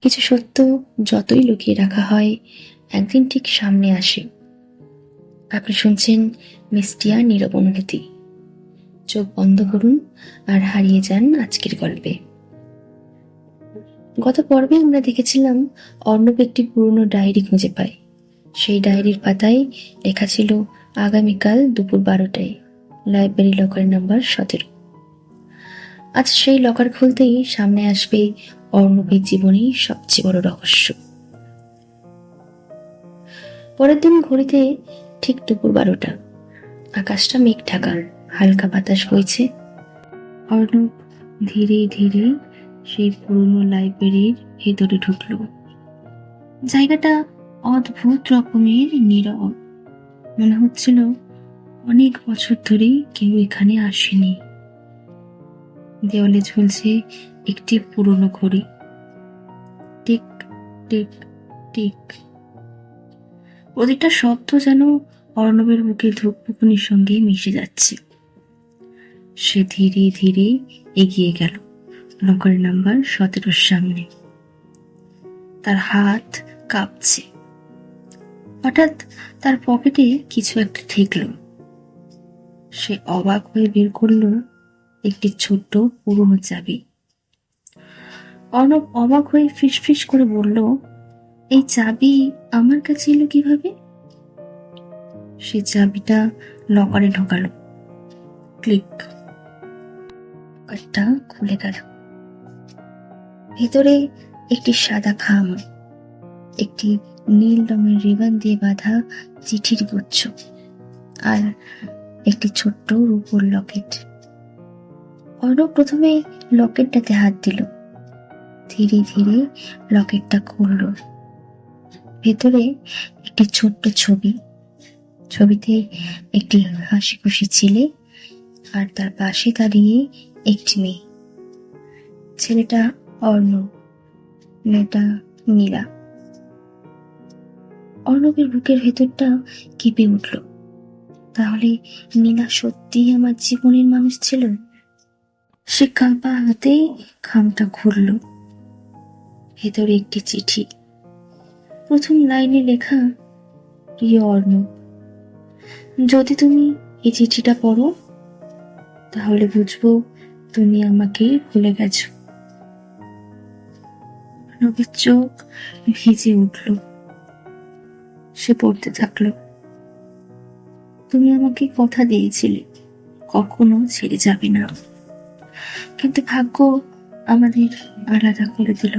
কিছু সত্য যতই লুকিয়ে রাখা হয়, একদিন ঠিক সামনে আসে। আপনি শুনছেন মিষ্টি আর নীরব অনুভূতি। চোখ বন্ধ করুন আর হারিয়ে যান আজকের গল্পে। গত পর্বে আমরা দেখেছিলাম অর্ণব একটি পুরনো ডায়েরি খুঁজে পায়। সেই ডায়েরির পাতায় লেখা ছিল আগামীকাল দুপুর 12টায়, লাইব্রেরি লকার নাম্বার 17। আজ সেই লকার খুলতেই সামনে আসবে অর্ণবের জীবনের সবচেয়ে বড় রহস্য। পরের দিন ঘড়িতে ঠিক দুপুর 12টা। আকাশটা মেঘ ঢাকা, হালকা বাতাস বইছে। অর্ণব ধীরে ধীরে সেই পুরনো লাইব্রেরির ভেতরে ঢুকল। জায়গাটা অদ্ভুত রকমের নীরব। মনে হচ্ছিল অনেক বছর ধরে কেউ এখানে আসেনি। দেওয়ালে ঝুলছে একটি পুরনো ঘড়ি। Tick tick tick. প্রতিটা শব্দ যেন অর্ণবের বুকে ধুকপুকুনির সঙ্গে মিশে যাচ্ছে। সে ধীরে ধীরে এগিয়ে গেল লকার নাম্বার 17-র সামনে। তার হাত কাঁপছে। হঠাৎ তার পকেটে কিছু একটা ঠেকল। সে অবাক হয়ে বের করলো একটি ছোট্ট পুরনো চাবি। অর্ণব অবাক হয়ে ফিসফিস করে বলল, এই চাবি আমার কাছে এলো কিভাবে? সে চাবিটা লকারে ঢোকালো। ক্লিক। লকারটা খুলে গেল। ভেতরে একটি সাদা খাম, একটি নীল রঙের রিবন দিয়ে বাঁধা চিঠির গুচ্ছ, আর একটি ছোট্ট রূপোর লকেট। অর্ণব প্রথমে লকেটটাতে হাত দিল। ধীরে ধীরে লকেটটা খুলল। ভেতরে একটি ছোট্ট ছবি। ছবিতে একটি হাসি খুশি ছেলে আর তার পাশে দাঁড়িয়ে একটি মেয়ে। ছেলেটা অর্ণব, মেয়েটা নীলা। অর্ণবের বুকের ভেতরটা কেঁপে উঠল। তাহলে নীলা সত্যিই আমার জীবনের মানুষ ছিল। সে কাঁপা হাতেই খামটা খুলল। ভেতরে একটি চিঠি। প্রথম লাইনে লেখা, প্রিয় অর্ণব, যদি তুমি এই চিঠিটা পড়ো তাহলে বুঝবো তুমি আমাকে ভুলে গেছো। অর্ণবের চোখ ভিজে উঠল। সে পড়তে থাকলো, তুমি আমাকে কথা দিয়েছিলে কখনো ছেড়ে যাবে না, কিন্তু ভাগ্য আমাদের আলাদা করে দিল।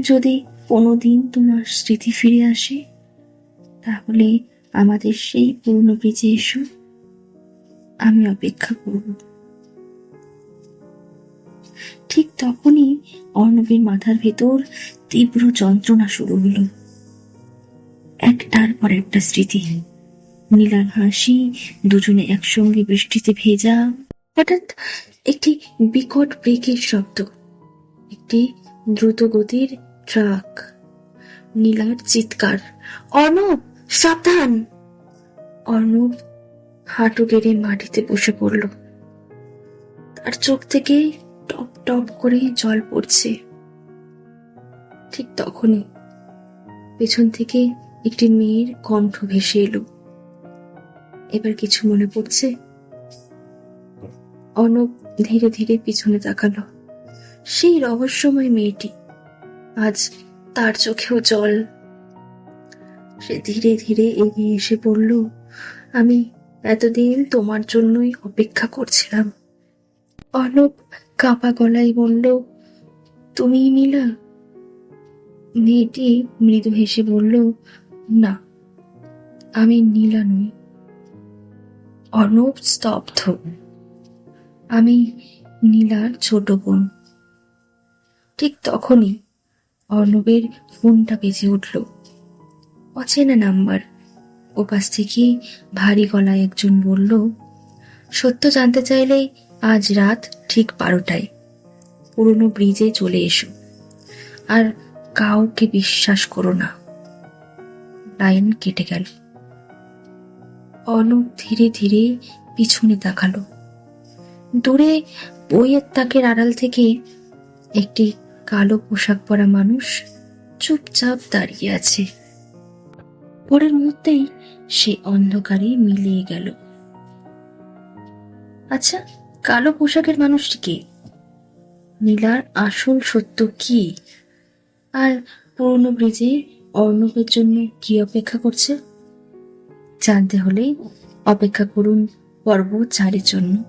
যদি কোনোদিন তোমার স্মৃতি ফিরে আসে তাহলে আমাদের সেই পুরনো ব্রিজে এসো, আমি অপেক্ষা করব। ঠিক তখনই অর্ণবের মাথার ভেতর তীব্র যন্ত্রণা শুরু হলো। একটার পর একটা স্মৃতি, নীলার হাসি, দুজনে একসঙ্গে বৃষ্টিতে ভেজা। হঠাৎ একটি বিকট ব্রেকের শব্দ, একটি দ্রুত গতির ট্রাক, নীলার চিৎকার, অর্ণব সাবধান! অর্ণব হাঁটু গেড়ে মাটিতে বসে পড়ল। তার চোখ থেকে টপ টপ করে জল পড়ছে। ঠিক তখনই পেছন থেকে একটি মেয়ের কণ্ঠ ভেসে এলো। এবার কিছু মনে পড়ছে? অর্ণব ধীরে ধীরে পিছনে তাকালো। সেই রহস্যময় মেয়েটি, আজ তার চোখেও জল। সে ধীরে ধীরে এগিয়ে এসে বলল, আমি এতদিন তোমার জন্যই অপেক্ষা করছিলাম। অর্ণব কাঁপা গলায় বলল, তুমি নীলা? মেয়েটি মৃদু হেসে বলল, না, আমি নীলা নই। অর্ণব স্তব্ধ। আমি নীলার ছোট বোন। ঠিক তখনই অর্ণবের ফোনটা বেজে উঠল। অচেনা নাম্বার। ওপাশ থেকে ভারী গলায় একজন বলল, সত্য জানতে চাইলে আজ রাত ঠিক 12টায় পুরনো ব্রিজে চলে এসো, আর কাউকে বিশ্বাস করো না। লাইন কেটে গেল। অর্ণব ধীরে ধীরে পিছনে তাকালো। দূরে বইয়ের তাকের আড়াল থেকে একটি কালো পোশাক পরা মানুষ চুপচাপ দাঁড়িয়ে আছে। পরের মুহূর্তেই সে অন্ধকারে মিলিয়ে গেল। আচ্ছা, কালো পোশাকের মানুষটি কে? নীলার আসল সত্য কি? আর পুরনো ব্রিজে অর্ণবের জন্য কি অপেক্ষা করছে? জানতে হলে অপেক্ষা করুন পর্ব 4-এর জন্য।